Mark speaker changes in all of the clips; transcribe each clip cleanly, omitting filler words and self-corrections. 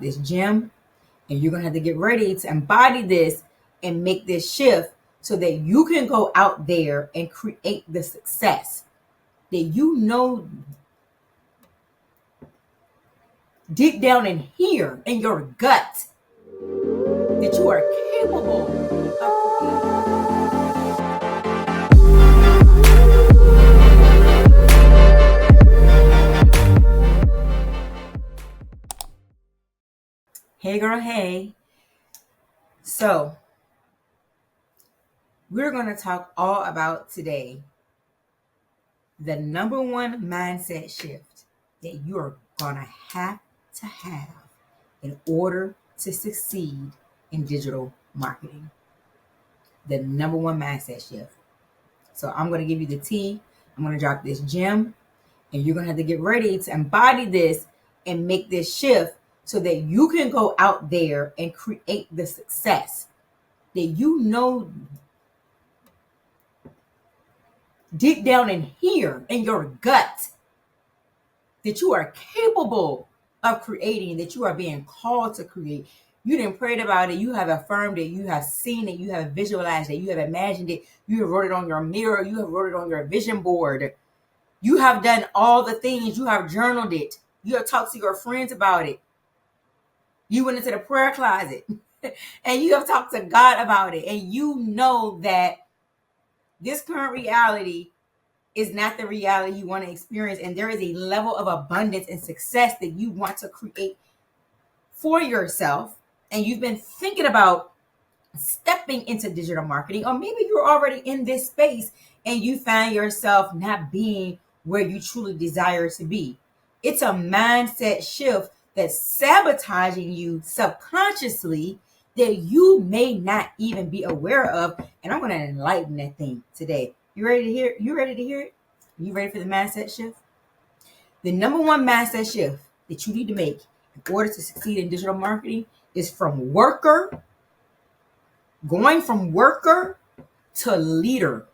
Speaker 1: this gym, and you're going to have to get ready to embody this and make this shift so that you can go out there and create the success that you know deep down in here in your gut that you are capable of creating. Hey girl, hey. So we're going to talk all about today the number one mindset shift that you are going to have in order to succeed in digital marketing. The number one mindset shift. So I'm going to give you the T. I'm going to drop this gem, and you're going to have to get ready to embody this and make this shift so that you can go out there and create the success that you know deep down in here in your gut that you are capable of creating, that you are being called to create. You didn't pray about it. You have affirmed it. You have seen it. You have visualized it. You have imagined it. You have wrote it on your mirror. You have wrote it on your vision board. You have done all the things. You have journaled it. You have talked to your friends about it. You went into the prayer closet and you have talked to God about it. And you know that this current reality is not the reality you want to experience. And there is a level of abundance and success that you want to create for yourself. And you've been thinking about stepping into digital marketing, or maybe you're already in this space and you find yourself not being where you truly desire to be. It's a mindset shift that's sabotaging you subconsciously that you may not even be aware of. And I'm going to enlighten that thing today. You ready to hear? You ready to hear it? You ready for the mindset shift? The number one mindset shift that you need to make in order to succeed in digital marketing is going from worker to leader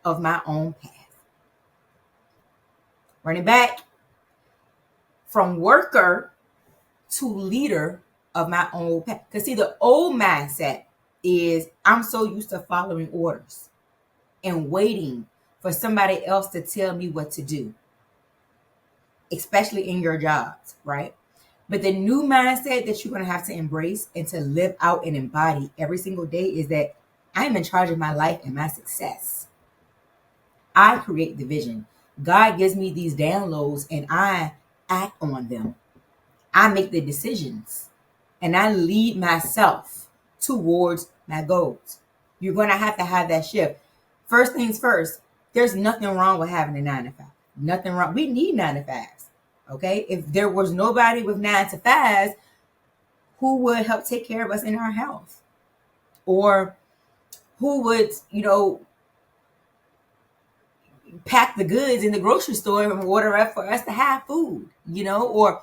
Speaker 1: of my own path. Running back, from worker to leader of my own path. Because see, the old mindset is I'm so used to following orders and waiting for somebody else to tell me what to do, especially in your jobs, right? But the new mindset that you're going to have to embrace and to live out and embody every single day is that I'm in charge of my life and my success. I create the vision. God gives me these downloads and I act on them. I make the decisions and I lead myself towards my goals. You're going to have that shift. First things first, there's nothing wrong with having a 9 to 5. Nothing wrong. We need 9 to 5s. Okay. If there was nobody with 9 to 5s, who would help take care of us in our health? Or who would, pack the goods in the grocery store and order up for us to have food, or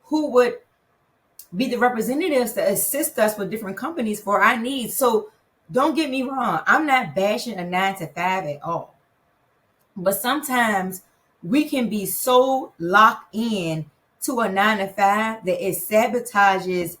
Speaker 1: who would be the representatives to assist us with different companies for our needs. So don't get me wrong. I'm not bashing a 9 to 5 at all. But sometimes we can be so locked in to a 9 to 5 that it sabotages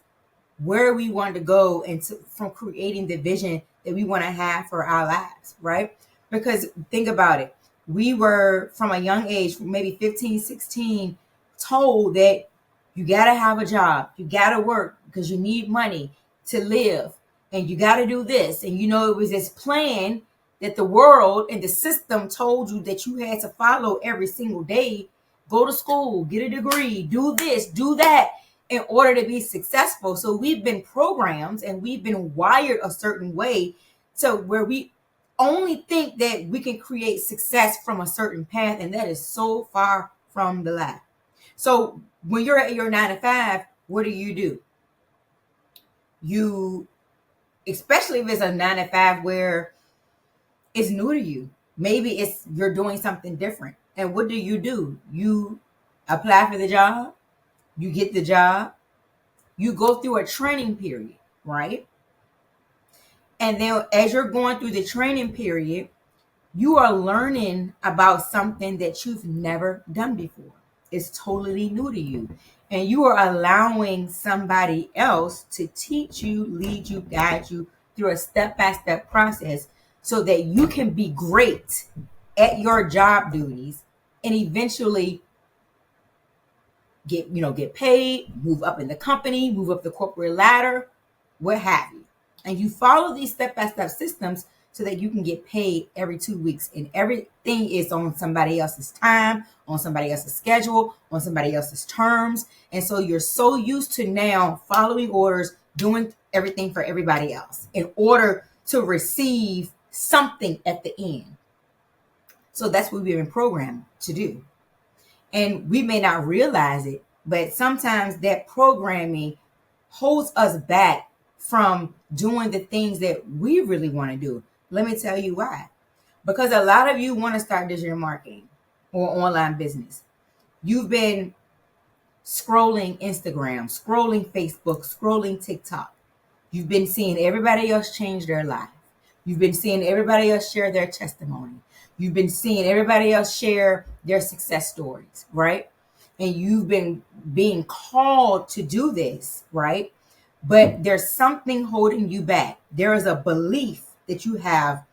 Speaker 1: where we want to go and from creating the vision that we want to have for our lives, right? Because think about it. We were from a young age, maybe 15, 16, told that you got to have a job. You got to work because you need money to live. And you got to do this. And it was this plan that the world and the system told you that you had to follow every single day. Go to school, get a degree, do this, do that in order to be successful. So we've been programmed and we've been wired a certain way to where we only think that we can create success from a certain path. And that is so far from the lie. So when you're at your 9 to 5, what do? You, especially if it's a 9 to 5 where it's new to you, maybe you're doing something different. And what do? You apply for the job, you get the job, you go through a training period, right? And then as you're going through the training period, you are learning about something that you've never done before. It's totally new to you. And you are allowing somebody else to teach you, lead you, guide you through a step-by-step process so that you can be great at your job duties and eventually get paid, move up in the company, move up the corporate ladder, what have you. And you follow these step-by-step systems so that you can get paid every 2 weeks, and everything is on somebody else's time, on somebody else's schedule, on somebody else's terms. And so you're so used to now following orders, doing everything for everybody else in order to receive something at the end. So that's what we've been programmed to do. And we may not realize it, but sometimes that programming holds us back from doing the things that we really want to do. Let me tell you why. Because a lot of you want to start digital marketing or online business. You've been scrolling Instagram, scrolling Facebook, scrolling TikTok. You've been seeing everybody else change their life. You've been seeing everybody else share their testimony. You've been seeing everybody else share their success stories, right? And you've been being called to do this, right? But there's something holding you back. There is a belief that you have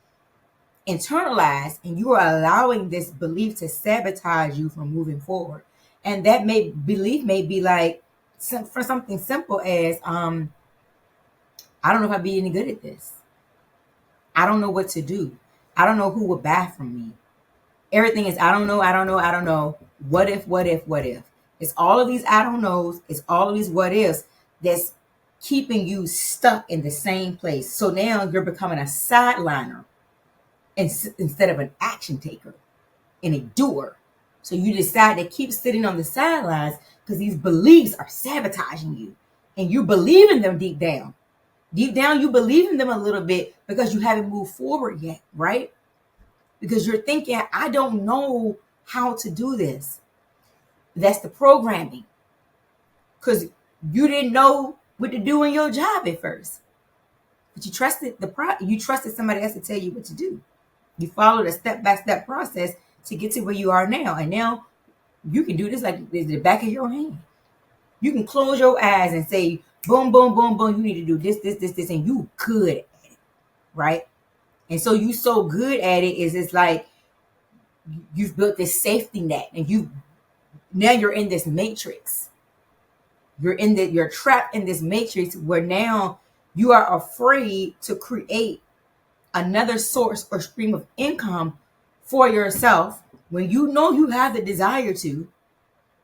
Speaker 1: internalized, and you are allowing this belief to sabotage you from moving forward. And that belief may be like for something simple as I don't know if I'd be any good at this. I don't know what to do. I don't know who would buy from me. Everything is I don't know, I don't know, I don't know. What if, what if, what if? It's all of these I don't knows. It's all of these what ifs that's keeping you stuck in the same place. So now you're becoming a sideliner instead of an action taker and a doer. So you decide to keep sitting on the sidelines because these beliefs are sabotaging you. And you believe in them deep down. Deep down, you believe in them a little bit because you haven't moved forward yet, right? Because you're thinking, I don't know how to do this. That's the programming. Because you didn't know what to do in your job at first. But you trusted somebody else to tell you what to do. You followed a step-by-step process to get to where you are now. And now you can do this like it's the back of your hand. You can close your eyes and say, boom, boom, boom, boom. You need to do this, this, this, this, and you good at it, right? And so you so good at it is it's like you've built this safety net, and now you're in this matrix. You're trapped in this matrix where now you are afraid to create another source or stream of income for yourself when you know you have the desire to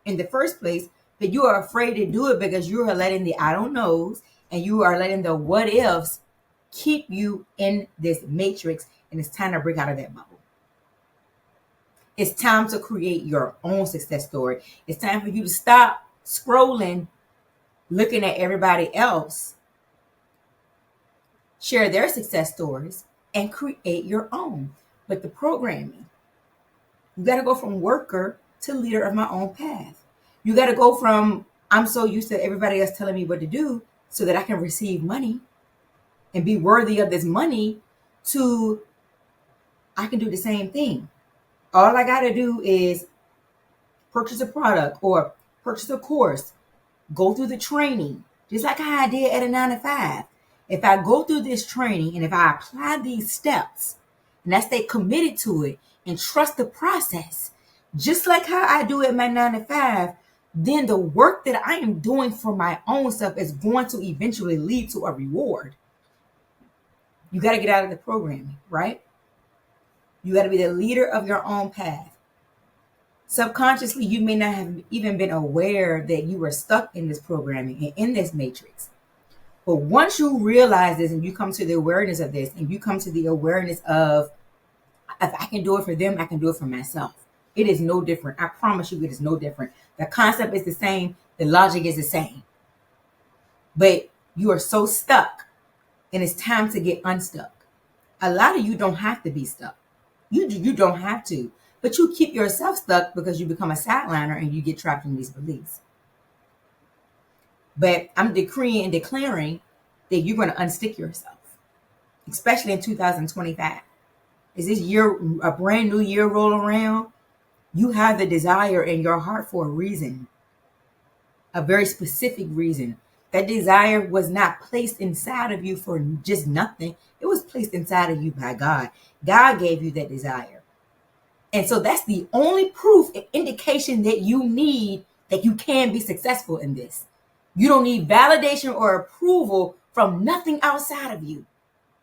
Speaker 1: in the first place, but you are afraid to do it because you are letting the I don't knows and you are letting the what ifs keep you in this matrix, and it's time to break out of that bubble. It's time to create your own success story. It's time for you to stop scrolling, looking at everybody else share their success stories, and create your own. But the programming, you got to go from worker to leader of my own path. You got to go from I'm so used to everybody else telling me what to do so that I can receive money and be worthy of this money to I can do the same thing. All I got to do is purchase a product or purchase a course, go through the training, just like how I did at a 9-to-5. If I go through this training and if I apply these steps and I stay committed to it and trust the process, just like how I do at my 9-to-5, then the work that I am doing for my own self is going to eventually lead to a reward. You got to get out of the programming, right? You got to be the leader of your own path. Subconsciously, you may not have even been aware that you were stuck in this programming and in this matrix. But once you realize this and you come to the awareness of this and you come to the awareness of, if I can do it for them, I can do it for myself. It is no different. I promise you it is no different. The concept is the same. The logic is the same. But you are so stuck and it's time to get unstuck. A lot of you don't have to be stuck. You don't have to. But you keep yourself stuck because you become a sideliner and you get trapped in these beliefs. But I'm decreeing and declaring that you're going to unstick yourself, especially in 2025. Is this year a brand new year roll around? You have the desire in your heart for a reason. a very specific reason. That desire was not placed inside of you for just nothing. It was placed inside of you by God. God gave you that desire. And so that's the only proof and indication that you need that you can be successful in this. You don't need validation or approval from nothing outside of you.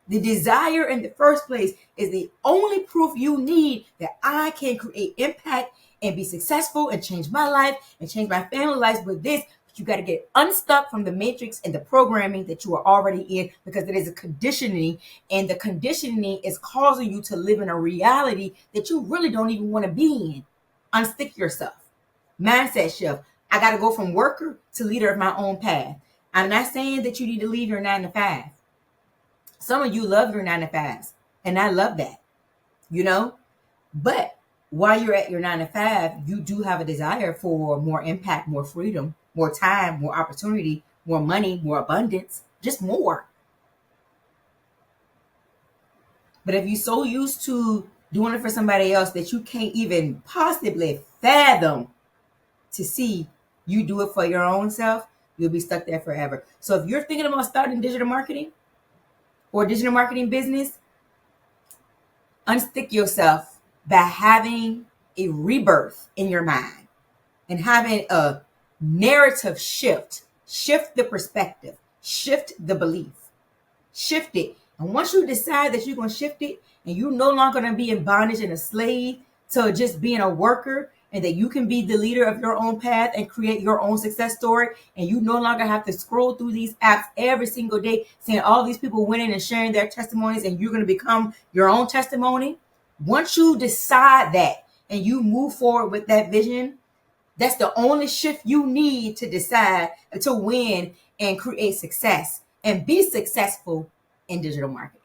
Speaker 1: The desire in the first place is the only proof you need that I can create impact and be successful and change my life and change my family lives with this. But you got to get unstuck from the matrix and the programming that you are already in, because it is a conditioning, and the conditioning is causing you to live in a reality that you really don't even want to be in. Unstick yourself. Mindset shift. I got to go from worker to leader of my own path. I'm not saying that you need to leave your 9 to 5. Some of you love your 9 to 5s, and I love that, But while you're at your 9 to 5, you do have a desire for more impact, more freedom, more time, more opportunity, more money, more abundance, just more. But if you're so used to doing it for somebody else that you can't even possibly fathom to see you do it for your own self, you'll be stuck there forever. So if you're thinking about starting digital marketing or digital marketing business, unstick yourself by having a rebirth in your mind and having a narrative shift. Shift the perspective, shift the belief, shift it. And once you decide that you're going to shift it and you're no longer going to be in bondage and a slave to just being a worker, and that you can be the leader of your own path and create your own success story, and you no longer have to scroll through these apps every single day seeing all these people winning and sharing their testimonies, and you're going to become your own testimony. Once you decide that and you move forward with that vision, that's the only shift you need to decide to win and create success and be successful in digital marketing.